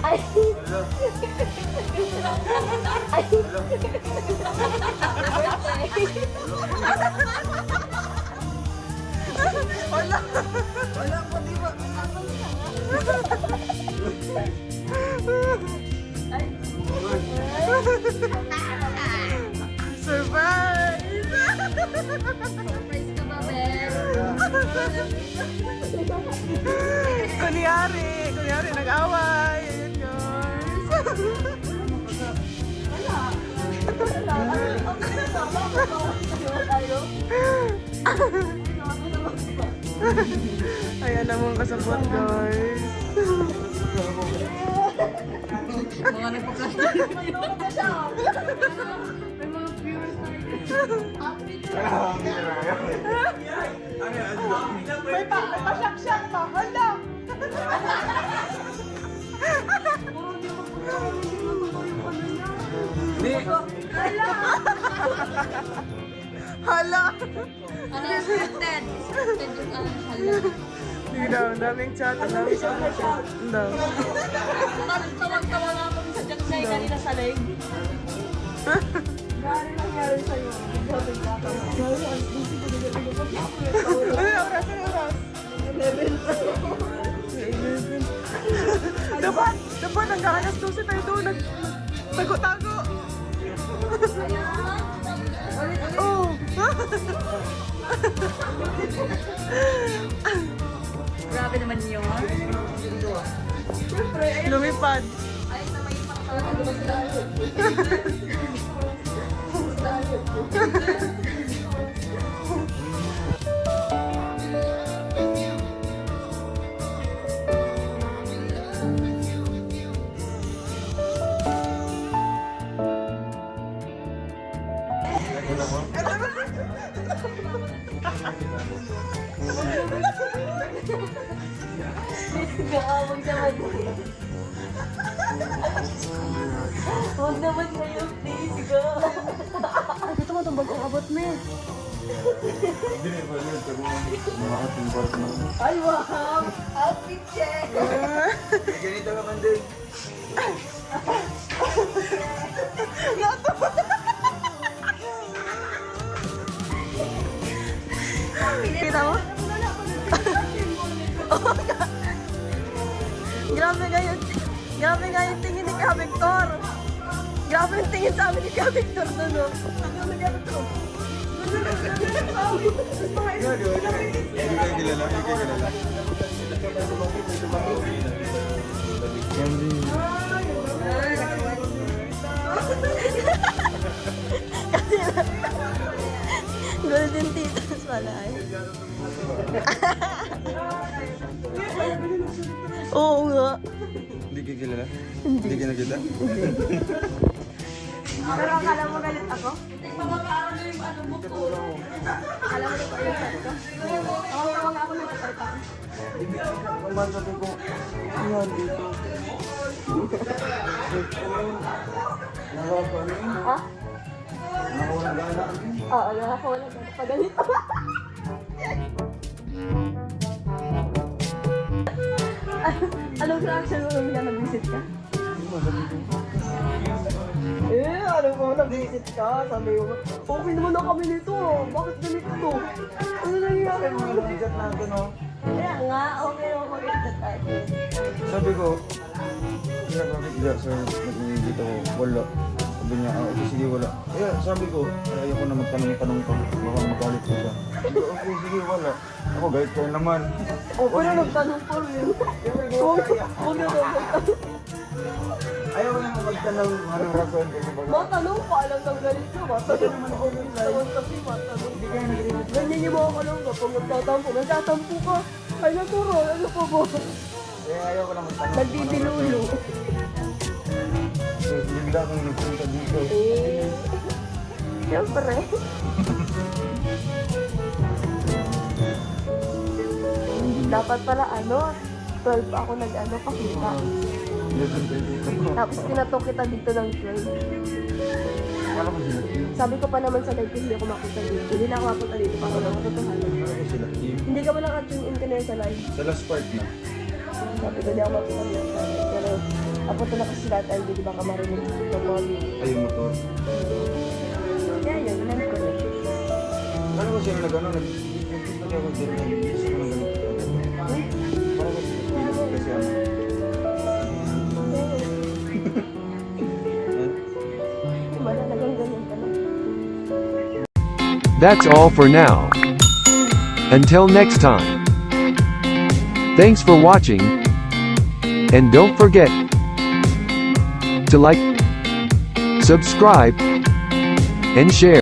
Ay. Ay. Wala. Wala pa, di ba? Surprise! Surprise ka ba, Ben? Kunyari, nag-away. Ayun, guys. Ayan naman kasabot, guys. Mga nagpaplastic. May mga viewers na May pa-shak-shak pa. Hala! Hala! Ano yung scripted? Scripted yung hala. Hindi daw, ang daming chat, ang daming chat. Ang daw. Tawag-tawag nga kami sa Jacksay kanina sa live. Gano'n nangyari sa'yo? Ano yung oras? Ano yung oras? 11. Dapat hanggang alas 12 tayo doon. Tago-tago. Oh. Grabe naman yun. Lumipad. Ay, naman yung pakatawa. Huwag naman. Huwag naman kayo, please, go. Ay, ito mo itong bagong abot, me. Ay, wow! Outfit check! Ganito naman din. Kita mo? Grabe nga yung tingin ni Ka Victor. Grabe yung tingin sa amin ni Ka Victor doon, no? Ano na Victor? Hindi kayo kilala, hindi kayo kilala. Golden Titos pala ay. Oo nga. Hindi kayo kilala? Hindi kayo nakita? Pero akala mo galit ako? Akala mo na pa yung ko? Ako nga ako nagsasalita. Kuman sabi ko, yan dito. Nakaka ano yun? Ha? Nakawala gana. Oo, nakakawala ka. Paganito. Anong reaction mo nung nag-visit ka? Ano mo nag-visit ka? Sabi mo, okay naman na kami nito. Bakit ganito? Ano nangyari mo? Nag-igat natin oh. Kaya nga, okay naman mag-visit tayo. Sabi ko, bakit sir, nag-iigit ako, wala. Sabi niya, okay, sige, wala. Kaya sabi ko, ayoko na magtanong-tanong pa, baka magalit ko siya. Sabi ko, okay, sige, wala. Ako, galit kayo naman. O, pero nagtanong pa rin. Huwag na daw magtanong. Ayaw ko na magtanong, anong rason kasi baka... Matanong pa, alam ng galit ka. Matanong naman ako ng galit kasi matanong. Hindi kayo nag-iigit. Ganyan yung mga kalong kapag nagtatampo ka. Ay, natural, ano pa ba? Kaya ayaw ko na magtanong. Nagdidilulo. So, bigla akong nagpunta dito. Eh, siyempre. Dapat pala 12 ako nag pakita. Tapos pinatok kita dito ng 12. Wala ko sila team. Sabi ko pa naman sa live ko, hindi ako mapunta dito. Hindi na ako mapunta dito para lang matutuhanan. Wala ko sila team. Hindi ka ba naka-tune in ka na sa live? Sa last part na. Sabi ko, di ako mapapagyan sa akin. Pero, apunta na kasi lahat ay di ba ka marinig ng mga video. Ay, yung motor. Kaya yun, ilan ko rin. Ano ko siya nag-ano, nag-gusto niya ako dyan, gusto ko ng ganito. Parang ko kasi ano. Diba, talagang ganyan ka lang. That's all for now. Until next time. Thanks for watching. And don't forget to like, subscribe, and share.